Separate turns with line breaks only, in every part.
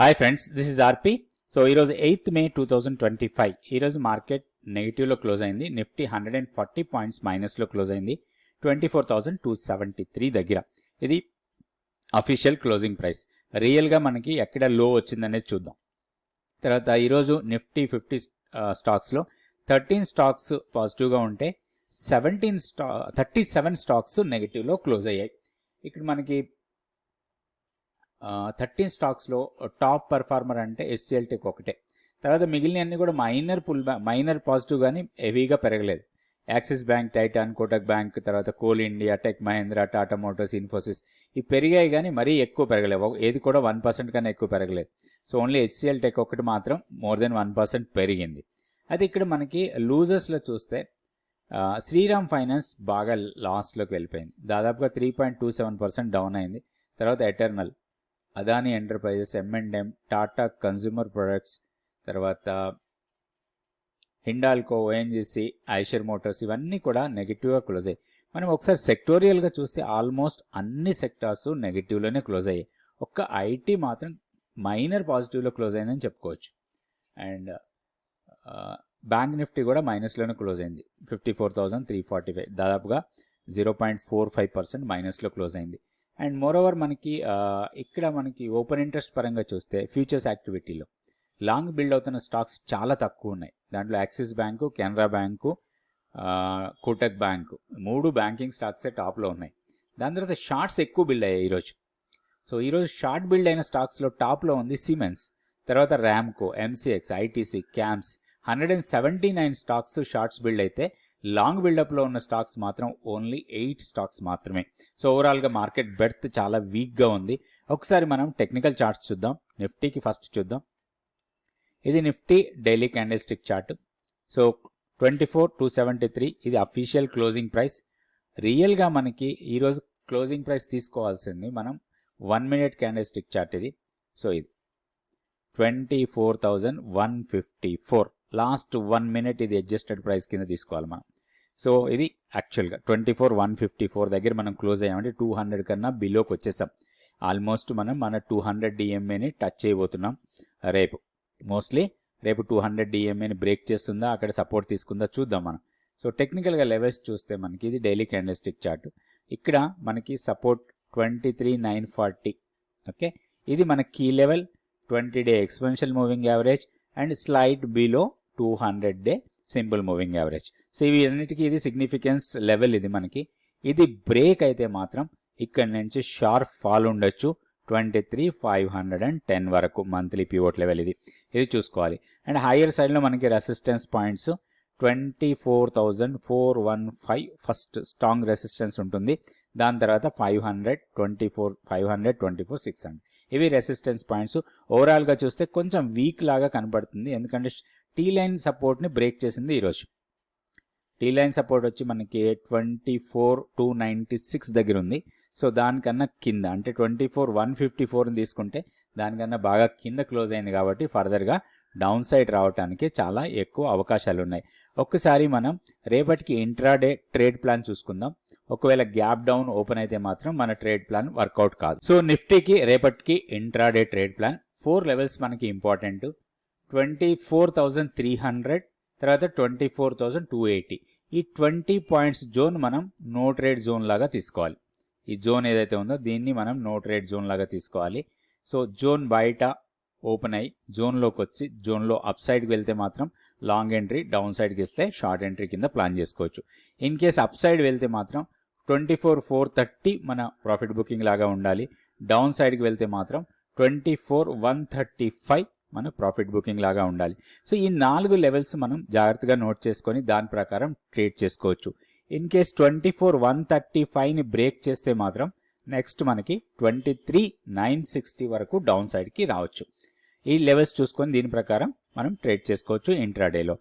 Hi friends, this is RP. So ఈరోజు 8th May 2025. ఈరోజు market నెగిటివ్లో close అయింది. Nifty 140 points మైనస్లో close అయింది 24,273 దగ్గర. ఇది అఫీషియల్ క్లోజింగ్ ప్రైస్. రియల్గా మనకి ఎక్కడ లో వచ్చిందనేది చూద్దాం. తర్వాత ఈరోజు నిఫ్టీ 50 స్టాక్స్లో 13 స్టాక్స్ పాజిటివ్గా ఉంటే 37 స్టాక్స్ నెగిటివ్లో క్లోజ్ అయ్యాయి. ఇక్కడ మనకి 13 స్టాక్స్లో టాప్ పర్ఫార్మర్ అంటే HCL Tech ఒకటే. తర్వాత మిగిలిన అన్ని కూడా మైనర్ పాజిటివ్ కానీ హెవీగా పెరగలేదు. Axis Bank, Titan, Kotak bank, తర్వాత Coal India, tech Mahindra, Tata Motors, Infosys ఇవి పెరిగాయి కానీ మరీ ఎక్కువ పెరగలేదు. ఏది కూడా 1% కన్నా ఎక్కువ పెరగలేదు. సో ఓన్లీ HCL Tech ఒకటి మాత్రం మోర్ దెన్ 1% పెరిగింది. అది ఇక్కడ మనకి లూజర్స్లో చూస్తే శ్రీరామ్ ఫైనాన్స్ బాగా లాస్లోకి వెళ్ళిపోయింది. దాదాపుగా 3.27% డౌన్ అయింది. తర్వాత eternal, Adani enterprises, M&M, Tata consumer products, తర్వాత హిండాల్కో, ONGC, ఐషర్ మోటార్స్ ఇవన్నీ కూడా నెగిటివ్గా క్లోజ్ అయ్యాయి. మనం ఒకసారి సెక్టోరియల్గా చూస్తే ఆల్మోస్ట్ అన్ని సెక్టార్స్ నెగిటివ్లోనే క్లోజ్ అయ్యాయి. ఒక్క ఐటీ మాత్రం మైనర్ పాజిటివ్లో క్లోజ్ అయిందని చెప్పుకోవచ్చు. అండ్ బ్యాంక్ నిఫ్టీ కూడా మైనస్లోనే క్లోజ్ అయింది. 54,345, దాదాపుగా 0.45% మైనస్లో క్లోజ్ అయింది. అండ్ మోరోవర్ మనకి ఇక్కడ మనకి ఓపెన్ ఇంట్రెస్ట్ పరంగా చూస్తే ఫ్యూచర్స్ యాక్టివిటీలో లాంగ్ బిల్డ్ అవుతున్న స్టాక్స్ చాలా తక్కువ ఉన్నాయి. దాంట్లో axis bank, Canara bank, Kotak bank 3 banking స్టాక్సే టాప్లో ఉన్నాయి. దాని తర్వాత షార్ట్స్ ఎక్కువ బిల్డ్ అయ్యాయి ఈరోజు. సో ఈరోజు షార్ట్ బిల్డ్ అయిన స్టాక్స్లో టాప్లో ఉంది సిమెన్స్, తర్వాత Ramco, MCX, ITC, CAMS. 179 stocks shorts build అయితే లాంగ్ బిల్డప్లో ఉన్న స్టాక్స్ మాత్రం ఓన్లీ 8 స్టాక్స్ మాత్రమే. సో ఓవరాల్గా మార్కెట్ బెర్త్ చాలా వీక్గా ఉంది. ఒకసారి మనం టెక్నికల్ చార్ట్స్ చూద్దాం. నిఫ్టీకి ఫస్ట్ చూద్దాం. ఇది Nifty daily candle stick chart. So 24,273 ఇది అఫీషియల్ క్లోజింగ్ ప్రైస్. రియల్గా మనకి ఈరోజు క్లోజింగ్ ప్రైస్ తీసుకోవాల్సింది మనం 1 minute క్యాండిల్ స్టిక్ చార్ట్ ఇది. సో ఇది 24,154. లాస్ట్ 1 minute ఇది అడ్జస్టెడ్ ప్రైస్ కింద తీసుకోవాలి మనం. సో ఇది యాక్చువల్గా 24,154 దగ్గర మనం క్లోజ్ అయ్యామంటే 200 కన్నా బిలోకి వచ్చేసాం. ఆల్మోస్ట్ మనం మన 200 DMAని టచ్ చేయబోతున్నాం రేపు. మోస్ట్లీ రేపు 200 DMAని బ్రేక్ చేస్తుందా, అక్కడ సపోర్ట్ తీసుకుందా చూద్దాం మనం. సో టెక్నికల్గా లెవెల్స్ చూస్తే మనకి ఇది డైలీ క్యాండిల్ స్టిక్ చార్ట్. ఇక్కడ మనకి సపోర్ట్ 23,940. ఓకే, ఇది మన key level. 20-day exponential moving average and slide below 200 day simple moving average. So ఇవి అన్నిటికీ ఇది సిగ్నిఫికెన్స్ లెవెల్. ఇది మనకి ఇది బ్రేక్ అయితే మాత్రం ఇక్కడ నుంచి షార్ప్ ఫాల్ ఉండొచ్చు 23,510 వరకు మంత్లీ పివోట్ లెవెల్. ఇది చూసుకోవాలి. అండ్ హయ్యర్ సైడ్లో మనకి resistance points 24,415 first strong resistance ఉంటుంది. దాని తర్వాత 500, 24,600. ఇవి రెసిస్టెన్స్ పాయింట్స్. ఓవరాల్గా చూస్తే కొంచెం వీక్ లాగా కనపడుతుంది, ఎందుకంటే టీ లైన్ సపోర్ట్ని బ్రేక్ చేసింది ఈరోజు. టీ లైన్ సపోర్ట్ వచ్చి మనకి 24,296 దగ్గర ఉంది. సో దానికన్నా కింద అంటే 24,154 తీసుకుంటే దానికన్నా బాగా కింద క్లోజ్ అయింది కాబట్టి ఫర్దర్గా డౌన్ సైడ్ రావడానికి చాలా ఎక్కువ అవకాశాలు ఉన్నాయి. ఒక్కసారి మనం రేపటికి ఇంట్రాడే ట్రేడ్ ప్లాన్ చూసుకుందాం. ఒకవేళ గ్యాప్ డౌన్ ఓపెన్ అయితే మాత్రం మన ట్రేడ్ ప్లాన్ వర్కౌట్ కాదు. సో నిఫ్టీకి రేపటికి ఇంట్రాడే ట్రేడ్ ప్లాన్ 4 లెవెల్స్ మనకి ఇంపార్టెంట్. 24,300, తర్వాత 24,280. ఈ 20 పాయింట్స్ జోన్ మనం నో ట్రేడ్ జోన్ లాగా తీసుకోవాలి. ఈ జోన్ ఏదైతే ఉందో దీన్ని మనం నో ట్రేడ్ జోన్ లాగా తీసుకోవాలి. సో జోన్ బయట ఓపెన్ అయ్యి జోన్లోకి వచ్చి జోన్లో అప్ సైడ్కి వెళ్తే మాత్రం లాంగ్ ఎంట్రీ, డౌన్ సైడ్కి వెళ్తే షార్ట్ ఎంట్రీ కింద ప్లాన్ చేసుకోవచ్చు. ఇన్ కేస్ అప్ సైడ్ వెళ్తే మాత్రం 24,430 మన ప్రాఫిట్ బుకింగ్ లాగా ఉండాలి. డౌన్ సైడ్కి వెళ్తే మాత్రం 24,135 మన ప్రాఫిట్ బుకింగ్ లాగా ఉండాలి. సో ఈ 4 లెవెల్స్ మనం జాగ్రత్తగా నోట్ చేసుకొని దాని ప్రకారం ట్రేడ్ చేసుకోవచ్చు. ఇన్ కేస్ 24,135ని బ్రేక్ చేస్తే మాత్రం నెక్స్ట్ మనకి 23,960 వరకు డౌన్ సైడ్కి రావచ్చు. ఈ లెవెల్స్ చూసుకొని దీని ప్రకారం మనం ట్రేడ్ చేసుకోవచ్చు ఇంట్రాడేలో.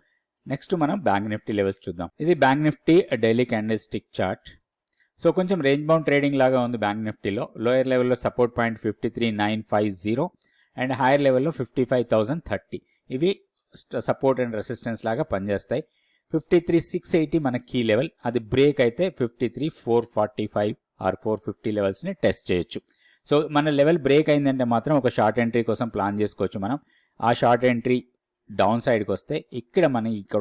నెక్స్ట్ మనం బ్యాంక్ నిఫ్టీ లెవెల్స్ చూద్దాం. ఇది bank Nifty daily candle stick chart. So కొంచెం రేంజ్ బౌండ్ ట్రేడింగ్ లాగా ఉంది బ్యాంక్ నిఫ్టీలో. లోయర్ లెవెల్లో సపోర్ట్ పాయింట్ 53,950 అండ్ హైయర్ లెవెల్లో 55,030. ఇవి సపోర్ట్ అండ్ రెసిస్టెన్స్ లాగా పనిచేస్తాయి. 53,680 మన కీ లెవెల్. అది బ్రేక్ అయితే 53,445 ఆర్ 450 లెవెల్స్ని టెస్ట్ చేయొచ్చు. సో మన లెవెల్ బ్రేక్ అయిందంటే మాత్రం ఒక షార్ట్ ఎంట్రీ కోసం ప్లాన్ చేసుకోవచ్చు మనం. ఆ షార్ట్ ఎంట్రీ డౌన్ సైడ్కి వస్తే ఇక్కడ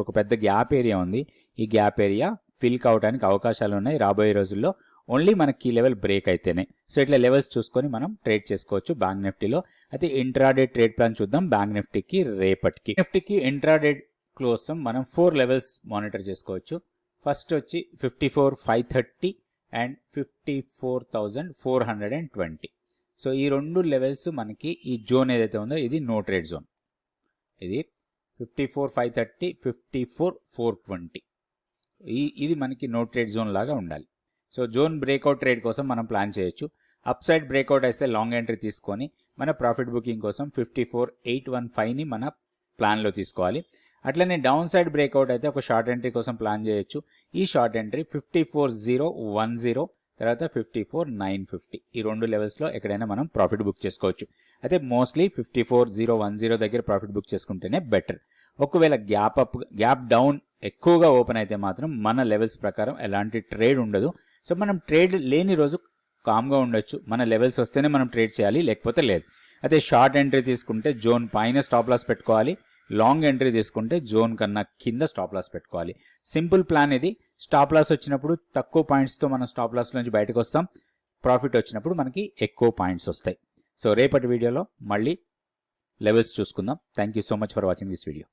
ఒక పెద్ద గ్యాప్ ఏరియా ఉంది. ఈ గ్యాప్ ఏరియా ఫిల్ కావడానికి అవకాశాలు ఉన్నాయి రాబోయే రోజుల్లో, ఓన్లీ మనకి ఈ లెవెల్ బ్రేక్ అయితేనే. సో ఇట్లా లెవెల్స్ చూసుకొని మనం ట్రేడ్ చేసుకోవచ్చు బ్యాంక్ నిఫ్టీలో. అయితే ఇంట్రాడే ట్రేడ్ ప్లాన్ చూద్దాం బ్యాంక్ నిఫ్టీకి రేపటికి. నిఫ్టీకి ఇంట్రాడే కోసం మనం 4 లెవెల్స్ మానిటర్ చేసుకోవచ్చు. ఫస్ట్ వచ్చి 54,530 అండ్ 54,420. సో ఈ రెండు లెవెల్స్ మనకి ఈ జోన్ ఏదైతే ఉందో ఇది నో ట్రేడ్ జోన్. ఇది 54,530, 54,420 ఇది మనకి నో ట్రేడ్ జోన్ లాగా ఉండాలి. సో జోన్ బ్రేక్అవుట్ ట్రేడ్ కోసం మనం ప్లాన్ చేయొచ్చు. అప్ సైడ్ బ్రేక్అవుట్ అయితే లాంగ్ ఎంట్రీ తీసుకొని మన ప్రాఫిట్ బుకింగ్ కోసం 54,815ని మన ప్లాన్లో తీసుకోవాలి. అట్లనే డౌన్ సైడ్ బ్రేక్అవుట్ అయితే ఒక షార్ట్ ఎంట్రీ కోసం ప్లాన్ చేయొచ్చు. ఈ షార్ట్ ఎంట్రీ 54,010 తర్వాత 54,950 ఈ రెండు లెవెల్స్లో ఎక్కడైనా మనం ప్రాఫిట్ బుక్ చేసుకోవచ్చు. అయితే మోస్ట్లీ 54,010 దగ్గర ప్రాఫిట్ బుక్ చేసుకుంటేనే బెటర్. ఒకవేళ గ్యాప్ డౌన్ ఎక్కువగా ఓపెన్ అయితే మాత్రం మన లెవెల్స్ ప్రకారం ఎలాంటి ట్రేడ్ ఉండదు. సో మనం ట్రేడ్ లేని రోజు కామ్గా ఉండొచ్చు. మన లెవెల్స్ వస్తేనే మనం ట్రేడ్ చేయాలి, లేకపోతే లేదు. అయితే షార్ట్ ఎంట్రీ తీసుకుంటే జోన్ పైన స్టాప్ లాస్ పెట్టుకోవాలి. లాంగ్ ఎంట్రీ తీసుకుంటే జోన్ కన్నా కింద స్టాప్ లాస్ పెట్టుకోవాలి. సింపుల్ ప్లాన్ ఇది. స్టాప్ లాస్ వచ్చినప్పుడు తక్కువ పాయింట్స్తో మనం స్టాప్ లాస్ నుంచి బయటకు వస్తాం. ప్రాఫిట్ వచ్చినప్పుడు మనకి ఎక్కువ పాయింట్స్ వస్తాయి. సో రేపటి వీడియోలో మళ్ళీ లెవెల్స్ చూసుకుందాం. Thank you so much for watching this video.